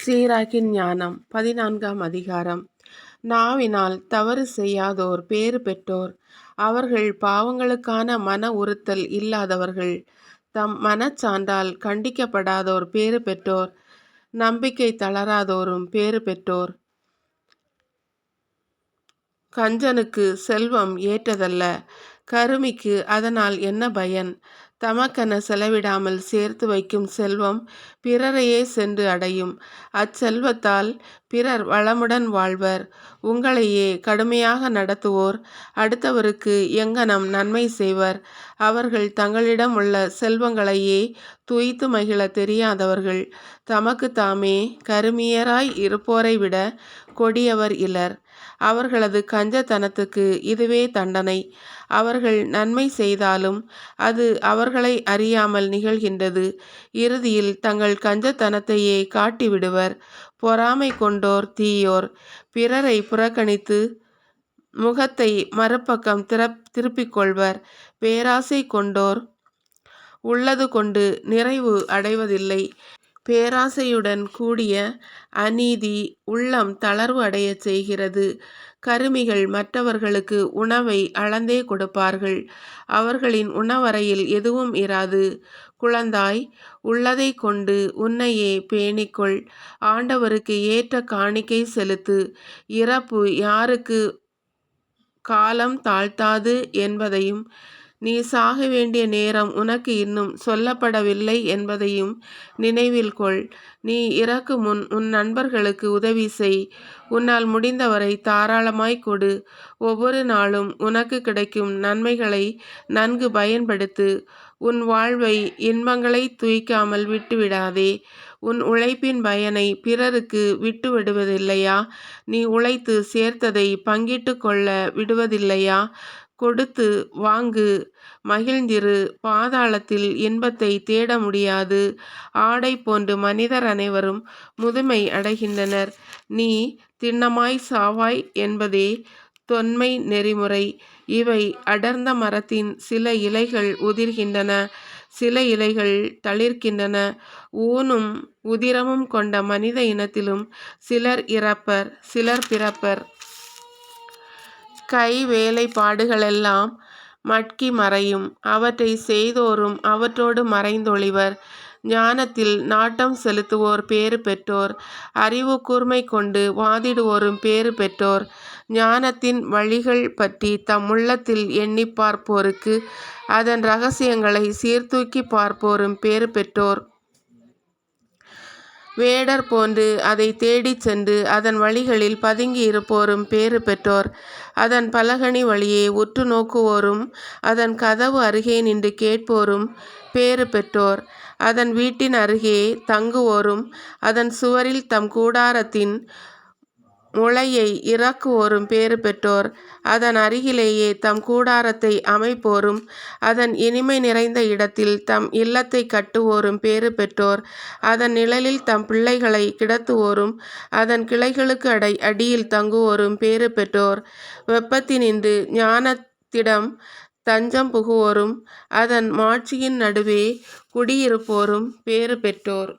சீராக்கின் ஞானம் 14ஆம் அதிகாரம். நாவினால் தவறு செய்யாதோர் பேறு பெற்றோர். அவர்கள் பாவங்களுக்கான மன உறுத்தல் இல்லாதவர்கள். தம் மனச்சான்றால் கண்டிக்கப்படாதோர் பேறு பெற்றோர். நம்பிக்கை தளராதோரும் பேறு பெற்றோர். கஞ்சனுக்கு செல்வம் ஏற்றதல்ல, கருமிக்கு அதனால் என்ன பயன்? தமக்கென செலவிடாமல் சேர்த்து வைக்கும் செல்வம் பிறரையே சென்று அடையும். அச்செல்வத்தால் பிறர் வளமுடன் வாழ்வர். உங்களையே கடுமையாக நடத்துவோர் அடுத்தவருக்கு எங்கனம் நன்மை செய்வர். அவர்கள் தங்களிடம் உள்ள செல்வங்களையே துய்த்து மகிழ தெரியாதவர்கள். தமக்கு தாமே கருமியராய் இருப்போரை விட கொடியவர் இலர். அவர்களது கஞ்சத்தனத்துக்கு இதுவே தண்டனை. அவர்கள் நன்மை செய்தாலும் அது அவர்களை அறியாமல் நிகழ்கின்றது. இறுதியில் தங்கள் கஞ்சத்தனத்தையே காட்டிவிடுவர். பொறாமை கொண்டோர் தீயோர். பிறரை புறக்கணித்து முகத்தை மறுபக்கம் திருப்பிக் கொள்வர். பேராசை கொண்டோர் உள்ளது கொண்டு நிறைவு அடைவதில்லை. பேராசையுடன் கூடிய அநீதி உள்ளம் தளர்வு அடையச் செய்கிறது. கருமிகள் மற்றவர்களுக்கு உணவை அளந்தே கொடுப்பார்கள். அவர்களின் உணவறையில் எதுவும் இராது. குழந்தாய், உள்ளதை கொண்டு உன்னையே பேணிக்கொள். ஆண்டவருக்கு ஏற்ற காணிக்கை செலுத்து. இறப்பு யாருக்கு காலம் தாழ்த்தாது என்பதையும், நீ சாக வேண்டிய நேரம் உனக்கு இன்னும் சொல்லப்படவில்லை என்பதையும் நினைவில் கொள். நீ இறக்கு முன் உன் நண்பர்களுக்கு உதவி செய். உன்னால் முடிந்தவரை தாராளமாய் கொடு. ஒவ்வொரு நாளும் உனக்கு கிடைக்கும் நன்மைகளை நன்கு பயன்படுத்து. உன் வாழ்வை இன்பங்களை துய்க்காமல் விட்டுவிடாதே. உன் உழைப்பின் பயனை பிறருக்கு விட்டு விடுவதில்லையா? நீ உழைத்து சேர்த்ததை பங்கிட்டு கொள்ள விடுவதில்லையா? கொடுத்து வாங்கு, மகிழ்ந்திரு. பாதாளத்தில் இன்பத்தை தேட முடியாது. ஆடை போன்று மனிதர் அனைவரும் முதுமை அடைகின்றனர். நீ திண்ணமாய் சாவாய் என்பதே தொன்மை நெறிமுறை. இவை அடர்ந்த மரத்தின் சில இலைகள் உதிர்கின்றன, சில இலைகள் தளிர்க்கின்றன. ஊனும் உதிரமும் கொண்ட மனித இனத்திலும் சிலர் இறப்பர், சிலர் பிறப்பர். கை வேலைப்பாடுகளெல்லாம் மட்கி மறையும். அவற்றை செய்தோரும் அவற்றோடு மறைந்தொழிவர். ஞானத்தில் நாட்டம் செலுத்துவோர் பேறு பெற்றோர். அறிவு கூர்மை கொண்டு வாதிடுவோரும் பேறு பெற்றோர். ஞானத்தின் வழிகள் பற்றி தம் உள்ளத்தில் எண்ணி பார்ப்போருக்கு, அதன் இரகசியங்களை சீர்தூக்கி பார்ப்போரும் பேறு பெற்றோர். வேடர் போன்று அதை தேடிச் சென்று அதன் வழிகளில் பதுங்கி இருப்போரும் பேறு பெற்றோர். அதன் பலகணி வழியே உற்று நோக்குவோரும் அதன் கதவு அருகே நின்று கேட்போரும் பேறு பெற்றோர். அதன் வீட்டின் அருகே தங்குவோரும் அதன் சுவரில் தம் கூடாரத்தின் முளையை இறக்குவோரும் பேறு பெற்றோர். அதன் அருகிலேயே தம் கூடாரத்தை அமைப்போரும் அதன் இனிமை நிறைந்த இடத்தில் தம் இல்லத்தை கட்டுவோரும் பேறு பெற்றோர். அதன் நிழலில் தம் பிள்ளைகளை கிடத்துவோரும் அதன் கிளைகளுக்கு அடியில் தங்குவோரும் பேறு பெற்றோர். வெப்பத்தினின்று ஞானத்திடம் தஞ்சம் புகுவோரும் அதன் மாட்சியின் நடுவே குடியிருப்போரும் பேறு பெற்றோர்.